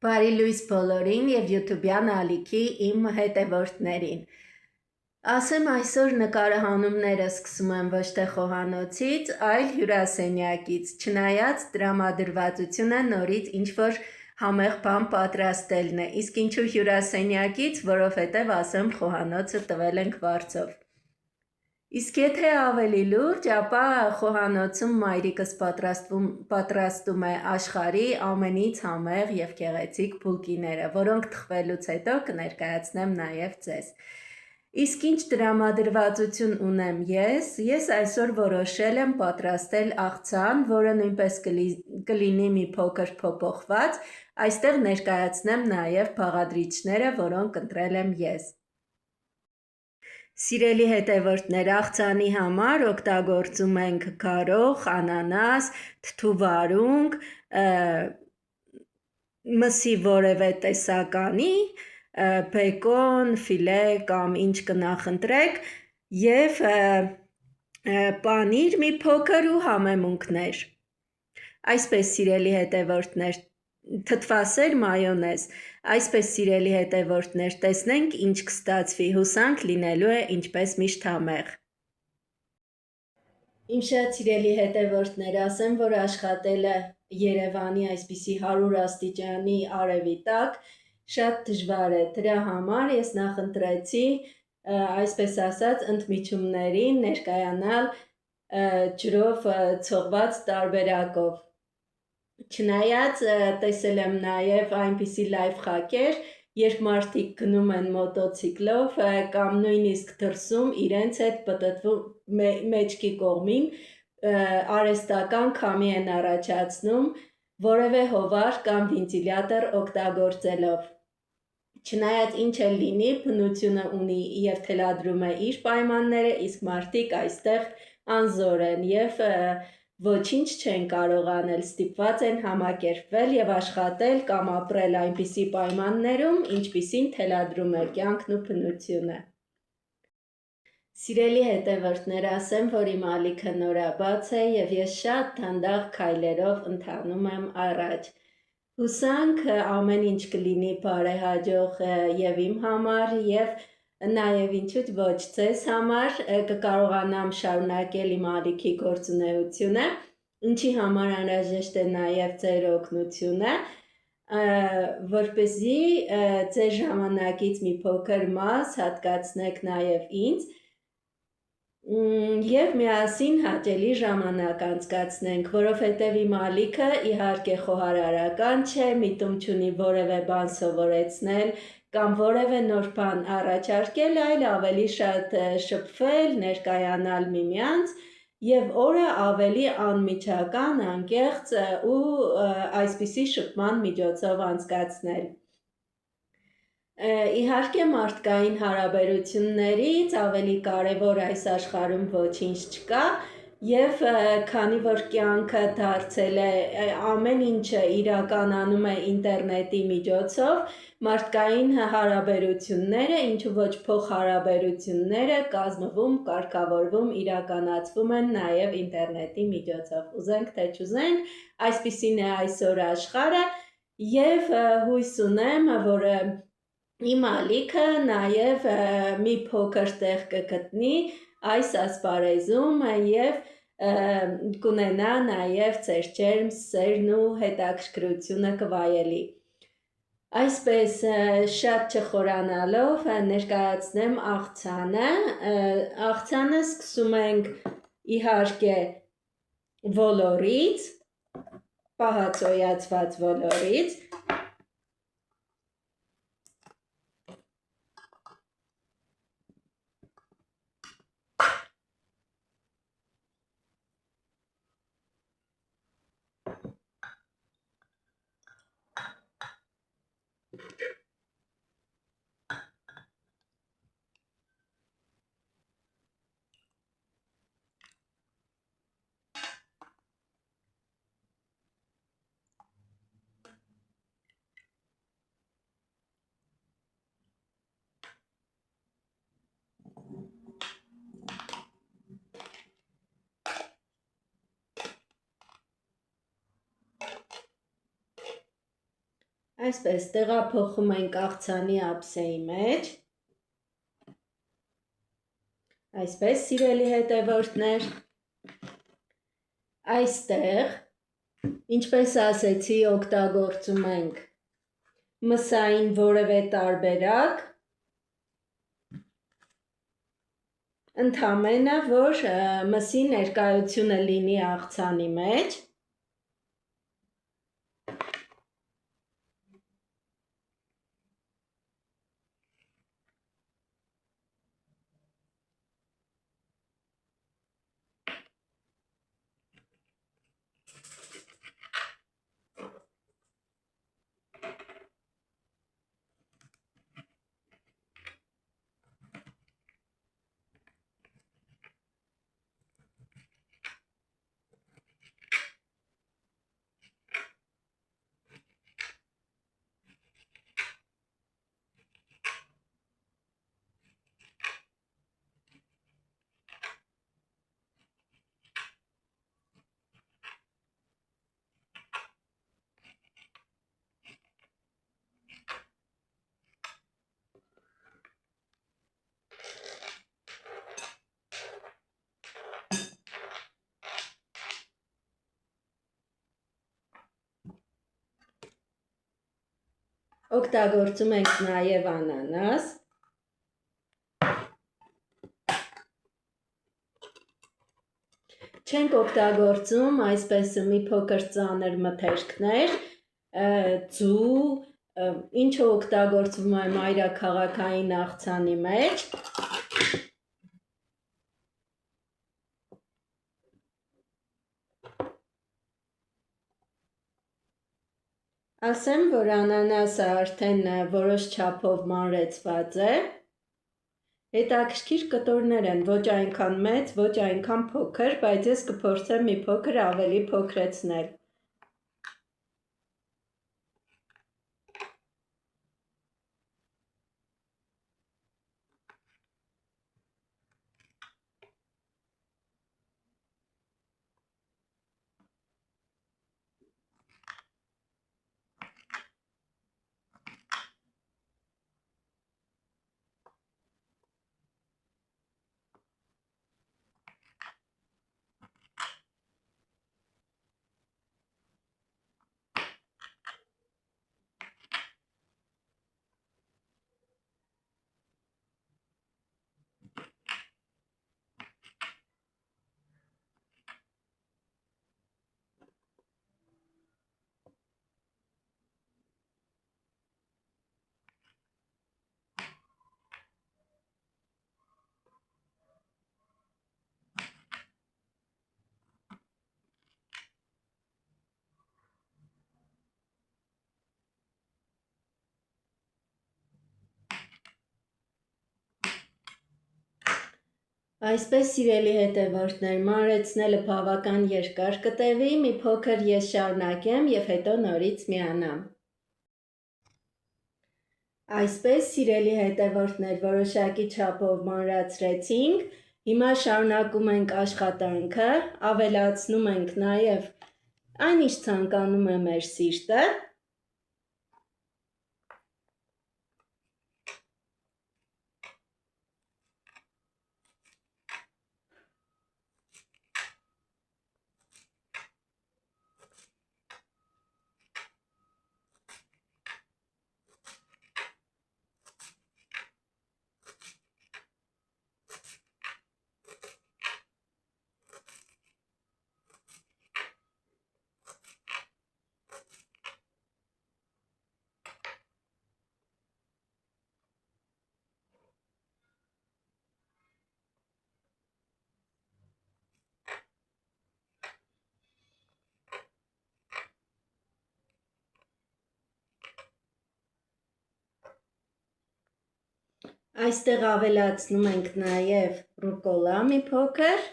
Բարի լույս բոլորին եւ YouTube-յան ալիքի իմ հետևորդներին։ Ասեմ այսօր նկարահանումները սկսում եմ ոչ թե խոհանոցից, այլ հյուրասենյակից, չնայած տրամադրվածությունը նորից ինչ-որ համեղ բան պատրաստելն է, իսկ ինչու հյուրասենյակից, որովհետև ասեմ խոհանոցը տվել ենք վարձով։ Իսկ եթե ավելի լուրջ, ապա խոհանոցում մայրիկս պատրաստում է աշխարհի ամենից համեղ եւ գեղեցիկ բուլկիները, որոնք թխվելուց հետո կներկայացնեմ նաեւ ձեզ։ Իսկ ինչ տրամադրվածություն ունեմ ես այսօր որոշել եմ պատրաստել աղցան, որը նույնպես կլինի մի փոքր փոփոխված, այստեղ ներկայացնեմ նաեւ բաղադրիչները, որոնք ընտրել եմ ես։ Սիրելի հետևորդներ, աղցանի համար օգտագործում ենք գարող, անանաս, թթու վարունգ, մսի որևէ տեսականի, բեկոն, ֆիլե կամ ինչ կնախընտրեք եւ պանիր մի փոքր ու համեմունքներ։ Այսպես սիրելի հետևորդներ, թթվասեր մայոնեզ, այսպես սիրելի հետևորդներ, տեսնենք ինչ կստացվի, հուսանք լինելու է ինչպես միշտ համեղ։ Իմ շատ սիրելի հետևորդներ, ասեմ, որ աշխատելը Երևանի այսպիսի 100 աստիճանի արևի տակ շատ դժվար է, դրա համար ես նախընտրեցի, այսպես ասած, ընդմիջումներին ներկայանալ ջրով ցողված տարբերակով։ Չնայած տեսել եմ նաև այնպիսի լայֆխաքեր, երբ մարդիկ գնում են մոտոցիկլով կամ նույնիսկ դրսում իրենց հետ պտտվում մեջքի կողմին արհեստական քամի են առաջացնում որևէ հովար կամ վենտիլյատոր օգտագործելով։ Չնայած ինչ էլ լինի, բնությունը ունի եւ թելադրում է իր պայմանները, իսկ մարդիկ այստեղ անզոր են եւ ոչինչ չեն կարող անել, ստիպված են համակերպվել եւ աշխատել կամ ապրել այնպիսի պայմաններում, ինչպիսին թելադրում է կյանքն ու բնությունը։ Սիրելի հետևորդներ, ասեմ, որ իմ ալիքը նորաբաց է եւ ես շատ դանդաղ քայլերով ընթանում եմ առաջ։ Հուսանք ամեն ինչ կլինի բարեհաջող եւ իմ համար եւ նաև ինչու՞ ոչ ձեզ համար, կկարողանամ շարունակել իմ ալիքի գործունեությունը, ինչի համար անհրաժեշտ է նաև ձեր օգնությունը, որպեսզի ձեր ժամանակից մի փոքր մաս հատկացնեք նաև ինձ եւ միասին հաճելի ժամանակ անցկացնենք, որովհետեւ իմ ալիքը իհարկե խոհարարական չէ, միտում չունի որևէ բան սովորեցնել կամ որևէ նոր բան առաջարկել, այլ ավելի շատ շփվել, ներկայանալ միմյանց եւ օրը ավելի անմիջական, անկեղծ ու այսպիսի շփման միջոցով անցկացնել։ Իհարկե մարդկային հարաբերություններից ավելի կարևոր այս աշխարհում ոչինչ չկա եւ քանի որ կյանքը դարձել է ամեն ինչը իրականանում է ինտերնետի միջոցով, մարդկային հարաբերությունները, ինչու ոչ փոխհարաբերությունները կազմվում, կարգավորվում, իրականացվում են նաև ինտերնետի միջոցով։ Ուզենք թե չուզենք, այսպիսին է այսօր աշխարհը եւ հույս ունեմ, որ իմ ալիքը նաև մի փոքր տեղ կգտնի այս ասպարեզում եւ կունենա նաև ձեր ջերմ սերն ու հետաքրքրությունը կվայելի։ Այսպես շատ չխորանալով ներկայացնեմ աղցանը։ Աղցանը սկսում ենք իհարկե ոլորից, պահածոյացված ոլորից։ Այսպես տեղափոխում ենք աղցանի ափսեի մեջ, այսպես սիրելի հետևորդներ, այստեղ, ինչպես ասեցի, օգտագործում ենք մսային որևէ տարբերակ, ընդամենը, որ մսի ներկայությունը լինի աղցանի մեջ, օգտագործում ենք նաև անանաս, չենք օգտագործում այսպես մի փոքր ծանր մթերքներ, ձու, ինչը օգտագործվում է մայրաքաղաքային աղցանի մեջ, ասեմ, որ անանասը արդեն որոշ չափով մանրեցված է, հետաքրքիր կտորներ են, ոչ այնքան մեծ, ոչ այնքան փոքր, բայց ես կփորձեմ մի փոքր ավելի փոքրեցնել։ Այսպես սիրելի հետևորդներ, մանրեցնելը բավական երկար կտևի, մի փոքր ես շարունակեմ և հետո նորից միանամ։ Այսպես սիրելի հետևորդներ, որոշակի չափով մանրացրեցինք, հիմա շարունակում ենք աշխատանքը, ավելացնում ենք նաև այն ինչ ցանկանում է մեր սիրտը, այստեղ ավելացնում ենք նաև ռուկոլա մի փոքր,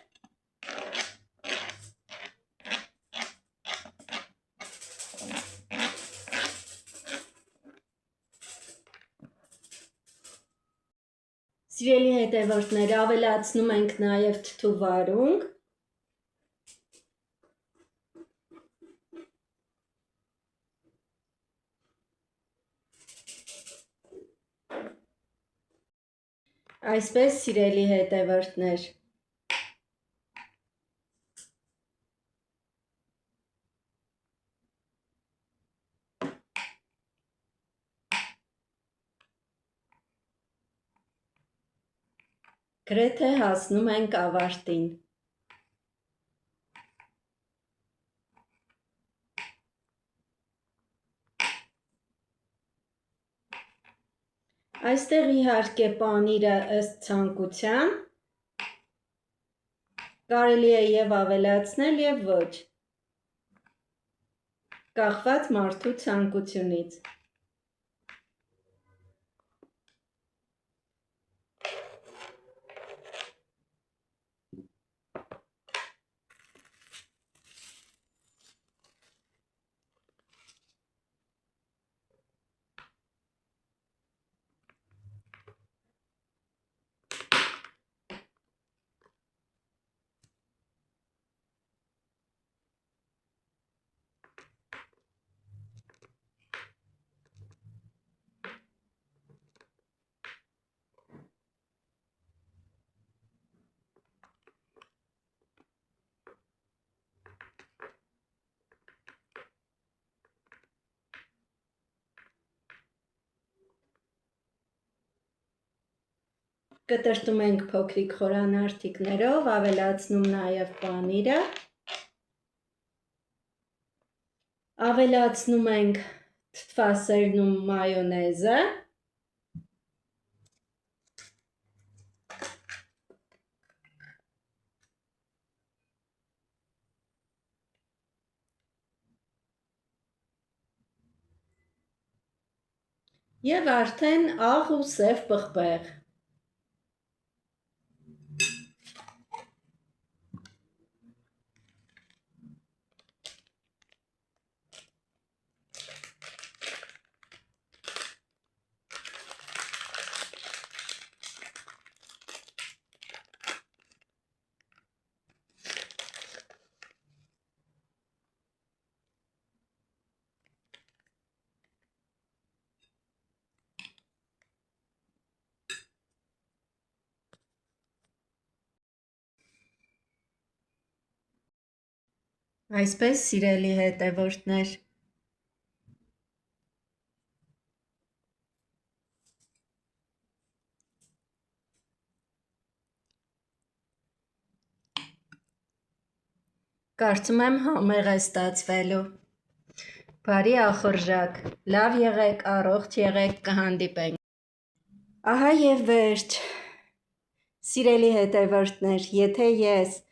Սիրելի հետևորդներ, ավելացնում ենք նաև թթու վարունգ, Այսպես, սիրելի հետևորդներ, գրեթե հասնում ենք ավարտին։ Այստեղ իհարկե պանիրը ըստ ցանկության կարելի է և ավելացնել և ոչ, կախված մարդու ցանկությունից։ Կտրտում ենք փոքրիկ խորանարդիկներով, ավելացնում նաև պանիրը, ավելացնում ենք թթվասերն ու մայոնեզը, և արդեն աղ ու սև պղպեղ։ Այսպես, սիրելի հետևորդներ, կարծում եմ համեղ է ստացվելու։ Բարի ախորժակ, լավ եղեք, առողջ եղեք, կհանդիպենք։ Ահա և վերջ, սիրելի հետևորդներ, եթե ես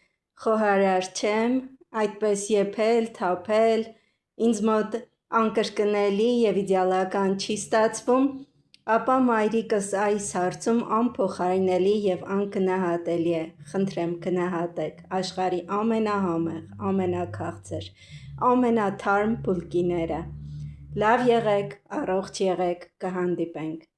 խոհարար չեմ, այդպես եփել, թափել, ինձ մոտ անկրկնելի և իդեալական չի ստացվում, ապա մայրիկս այս հարցում անփոխարինելի և անկնահատելի է։ Խնդրեմ, գնահատեք աշխարհի ամենահամեղ, ամենաքաղցր, ամենաթարմ բուլկիները։ Լավ եղեք, առողջ եղեք, կհանդիպենք։